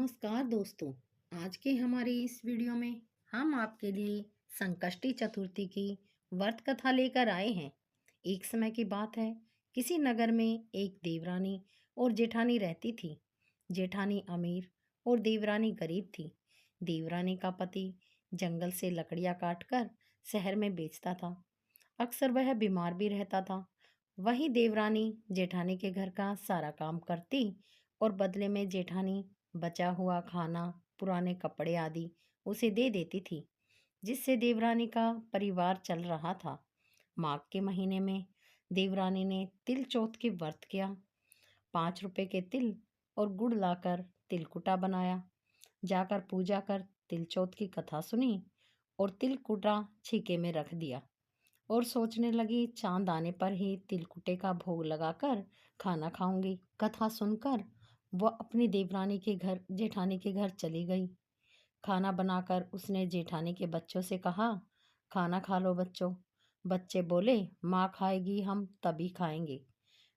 नमस्कार दोस्तों। आज के हमारे इस वीडियो में हम आपके लिए संकष्टी चतुर्थी की व्रत कथा लेकर आए हैं। एक समय की बात है, किसी नगर में एक देवरानी और जेठानी रहती थी। जेठानी अमीर और देवरानी गरीब थी। देवरानी का पति जंगल से लकड़ियां काटकर शहर में बेचता था। अक्सर वह बीमार भी रहता था। वही देवरानी जेठानी के घर का सारा काम करती और बदले में जेठानी बचा हुआ खाना, पुराने कपड़े आदि उसे दे देती थी, जिससे देवरानी का परिवार चल रहा था। माघ के महीने में देवरानी ने तिल चौथ की व्रत किया। 5 रुपए के तिल और गुड़ लाकर तिलकुटा बनाया। जाकर पूजा कर तिल चौथ की कथा सुनी और तिलकुटा छीके में रख दिया और सोचने लगी, चांद आने पर ही तिलकुटे का भोग लगाकर खाना खाऊंगी। कथा सुनकर वह अपनी देवरानी के घर जेठानी के घर चली गई। खाना बनाकर उसने जेठानी के बच्चों से कहा, खाना खा लो बच्चों। बच्चे बोले, माँ खाएगी, हम तभी खाएंगे।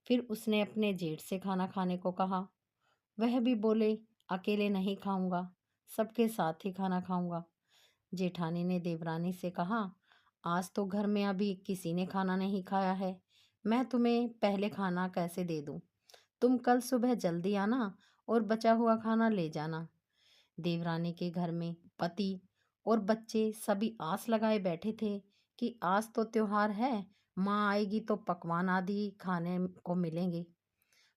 फिर उसने अपने जेठ से खाना खाने को कहा। वह भी बोले, अकेले नहीं खाऊंगा, सबके साथ ही खाना खाऊंगा। जेठानी ने देवरानी से कहा, आज तो घर में अभी किसी ने खाना नहीं खाया है, मैं तुम्हें पहले खाना कैसे दे दूं? तुम कल सुबह जल्दी आना और बचा हुआ खाना ले जाना। देवरानी के घर में पति और बच्चे सभी आस लगाए बैठे थे कि आज तो त्योहार है, माँ आएगी तो पकवान आदि खाने को मिलेंगे।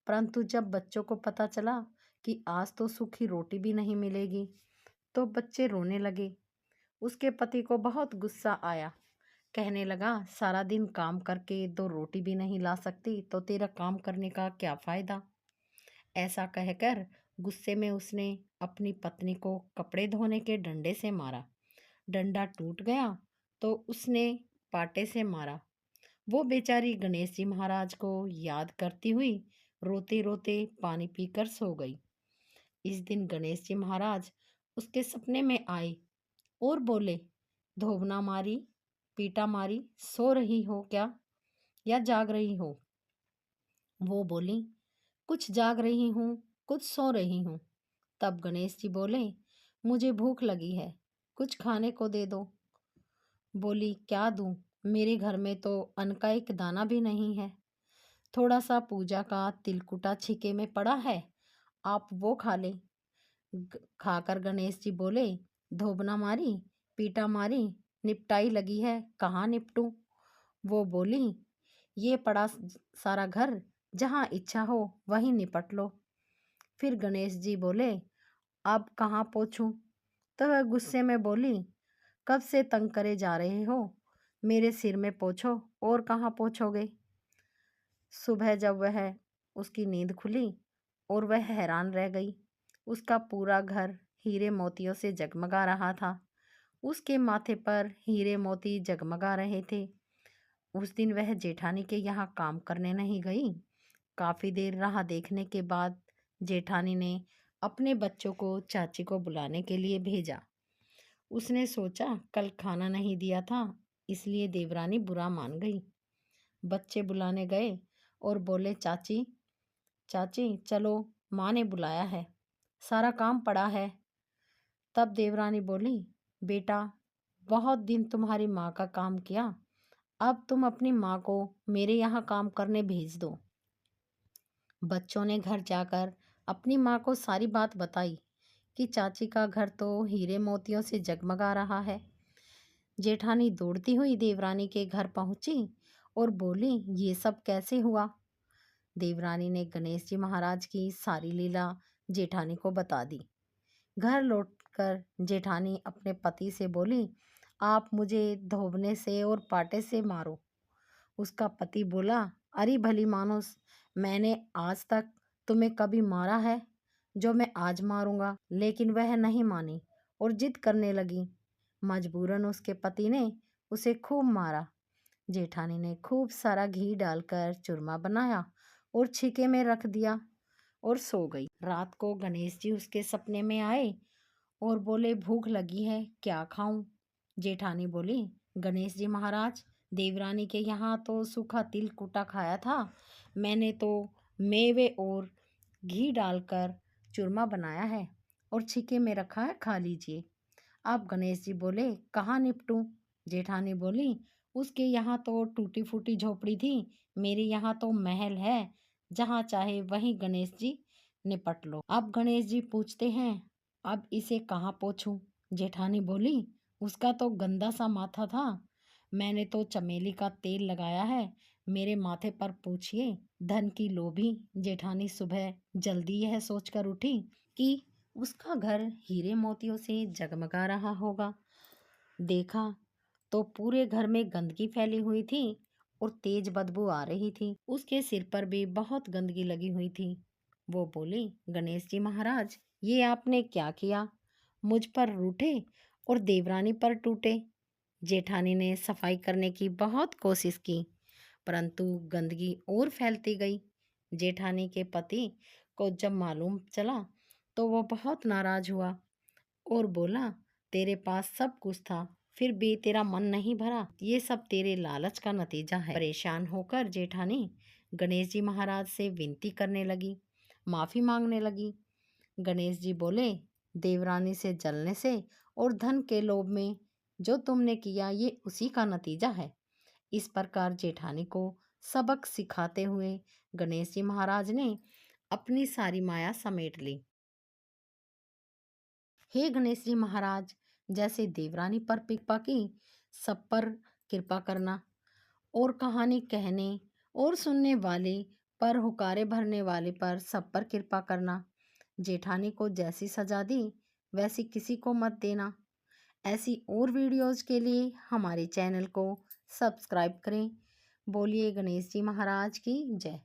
परंतु जब बच्चों को पता चला कि आज तो सूखी रोटी भी नहीं मिलेगी, तो बच्चे रोने लगे। उसके पति को बहुत गुस्सा आया। कहने लगा, सारा दिन काम करके 2 रोटी भी नहीं ला सकती तो तेरा काम करने का क्या फायदा? ऐसा कहकर गुस्से में उसने अपनी पत्नी को कपड़े धोने के डंडे से मारा। डंडा टूट गया तो उसने पाटे से मारा। वो बेचारी गणेश जी महाराज को याद करती हुई रोते रोते पानी पीकर सो गई। इस दिन गणेश जी महाराज उसके सपने में आए और बोले, धोबना मारी, पीटा मारी, सो रही हो क्या या जाग रही हो? वो बोली, कुछ जाग रही हूँ, कुछ सो रही हूँ। तब गणेश जी बोले, मुझे भूख लगी है, कुछ खाने को दे दो। बोली, क्या दूं? मेरे घर में तो अन्न का एक दाना भी नहीं है। थोड़ा सा पूजा का तिलकुटा छिके में पड़ा है, आप वो खा ले। खाकर गणेश जी बोले, धोबना मारी, पीटा मारी, निपटाई लगी है, कहाँ निपटूं? वो बोली, ये पड़ा सारा घर, जहाँ इच्छा हो वहीं निपट लो। फिर गणेश जी बोले, अब कहाँ पोंछूं? तो वह गुस्से में बोली, कब से तंग करे जा रहे हो, मेरे सिर में पोंछो और कहाँ पोंछोगे? सुबह जब वह उसकी नींद खुली और वह हैरान रह गई। उसका पूरा घर हीरे मोतियों से जगमगा रहा था। उसके माथे पर हीरे मोती जगमगा रहे थे। उस दिन वह जेठानी के यहाँ काम करने नहीं गई। काफी देर राह देखने के बाद जेठानी ने अपने बच्चों को चाची को बुलाने के लिए भेजा। उसने सोचा, कल खाना नहीं दिया था, इसलिए देवरानी बुरा मान गई। बच्चे बुलाने गए और बोले, चाची चाची चलो, माँ ने बुलाया है, सारा काम पड़ा है। तब देवरानी बोली, बेटा, बहुत दिन तुम्हारी माँ का काम किया, अब तुम अपनी माँ को मेरे यहाँ काम करने भेज दो। बच्चों ने घर जाकर अपनी माँ को सारी बात बताई कि चाची का घर तो हीरे मोतियों से जगमगा रहा है। जेठानी दौड़ती हुई देवरानी के घर पहुंची और बोली, ये सब कैसे हुआ? देवरानी ने गणेश जी महाराज की सारी लीला जेठानी को बता दी। घर लौटकर जेठानी अपने पति से बोली, आप मुझे धोबने से और पाटे से मारो। उसका पति बोला, अरे भली मानुस, मैंने आज तक तुम्हें कभी मारा है जो मैं आज मारूंगा? लेकिन वह नहीं मानी और जिद करने लगी। मजबूरन उसके पति ने उसे खूब मारा। जेठानी ने खूब सारा घी डालकर चूरमा बनाया और छीके में रख दिया और सो गई। रात को गणेश जी उसके सपने में आए और बोले, भूख लगी है, क्या खाऊं? जेठानी बोली, गणेश जी महाराज, देवरानी के यहाँ तो सूखा तिल कुटा खाया था, मैंने तो मेवे और घी डालकर चूरमा बनाया है और छिके में रखा है, खा लीजिए। अब गणेश जी बोले, कहाँ निपटूं? जेठानी बोली, उसके यहाँ तो टूटी फूटी झोपड़ी थी, मेरे यहाँ तो महल है, जहाँ चाहे वहीं गणेश जी निपट लो। अब गणेश जी पूछते हैं, अब इसे कहाँ पोंछूं? जेठानी बोली, उसका तो गंदा सा माथा था, मैंने तो चमेली का तेल लगाया है, मेरे माथे पर पूछिए। धन की लोभी जेठानी सुबह जल्दी यह सोचकर उठी कि उसका घर हीरे मोतियों से जगमगा रहा होगा। देखा तो पूरे घर में गंदगी फैली हुई थी और तेज बदबू आ रही थी। उसके सिर पर भी बहुत गंदगी लगी हुई थी। वो बोली, गणेश जी महाराज, ये आपने क्या किया? मुझ पर रूठे और देवरानी पर टूटे। जेठानी ने सफाई करने की बहुत कोशिश की, परंतु गंदगी और फैलती गई। जेठानी के पति को जब मालूम चला तो वो बहुत नाराज हुआ और बोला, तेरे पास सब कुछ था, फिर भी तेरा मन नहीं भरा, ये सब तेरे लालच का नतीजा है। परेशान होकर जेठानी गणेश जी महाराज से विनती करने लगी, माफी मांगने लगी। गणेश जी बोले, देवरानी से जलने से और धन के लोभ में जो तुमने किया, ये उसी का नतीजा है। इस प्रकार जेठानी को सबक सिखाते हुए गणेश जी महाराज ने अपनी सारी माया समेट ली। हे गणेश जी महाराज, जैसे देवरानी पर कृपा की, सब पर कृपा करना, और कहानी कहने और सुनने वाले पर, हुकारे भरने वाले पर, सब पर कृपा करना। जेठानी को जैसी सजा दी वैसी किसी को मत देना। ऐसी और वीडियोज़ के लिए हमारे चैनल को सब्सक्राइब करें। बोलिए गणेश जी महाराज की जय।